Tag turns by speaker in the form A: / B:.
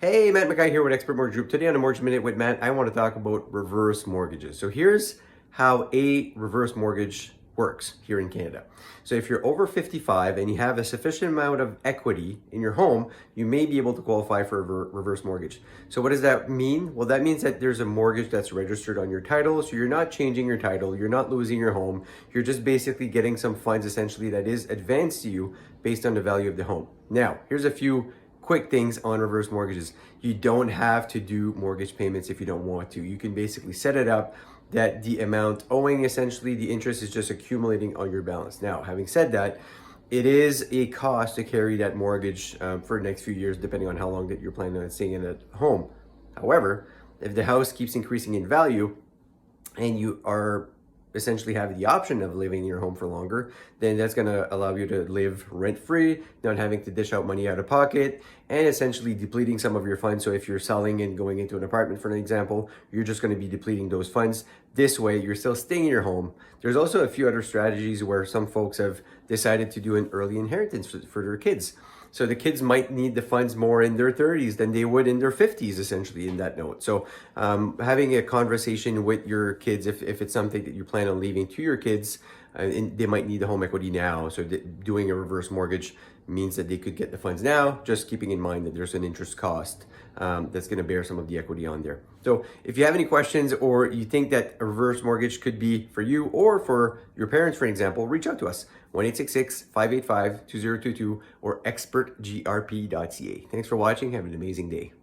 A: Hey, Matt McKay here with Expert Mortgage Group. Today on a Mortgage Minute with Matt, I want to talk about reverse mortgages. So here's how a reverse mortgage works here in Canada. So if you're over 55 and you have a sufficient amount of equity in your home, you may be able to qualify for a reverse mortgage. So what does that mean? Well, that means that there's a mortgage that's registered on your title. So you're not changing your title, you're not losing your home. You're just basically getting some funds essentially that is advanced to you based on the value of the home. Now, here's a few quick things on reverse mortgages. You don't have to do mortgage payments if you don't want to. You can basically set it up that the amount owing, essentially the interest is just accumulating on your balance. Now, having said that, it is a cost to carry that mortgage for the next few years, depending on how long that you're planning on staying in at home. However, if the house keeps increasing in value and you are essentially have the option of living in your home for longer, then that's going to allow you to live rent-free, not having to dish out money out of pocket, and essentially depleting some of your funds. So if you're selling and going into an apartment, for an example, you're just going to be depleting those funds. This way, you're still staying in your home. There's also a few other strategies where some folks have decided to do an early inheritance for their kids. So the kids might need the funds more in their 30s than they would in their 50s, essentially, in that note. So having a conversation with your kids, if it's something that you plan on leaving to your kids, and they might need the home equity now. So doing a reverse mortgage means that they could get the funds now, just keeping in mind that there's an interest cost that's going to bear some of the equity on there. So if you have any questions or you think that a reverse mortgage could be for you or for your parents, for example, reach out to us, 1-866-585-2022 or expertgrp.ca. Thanks for watching. Have an amazing day.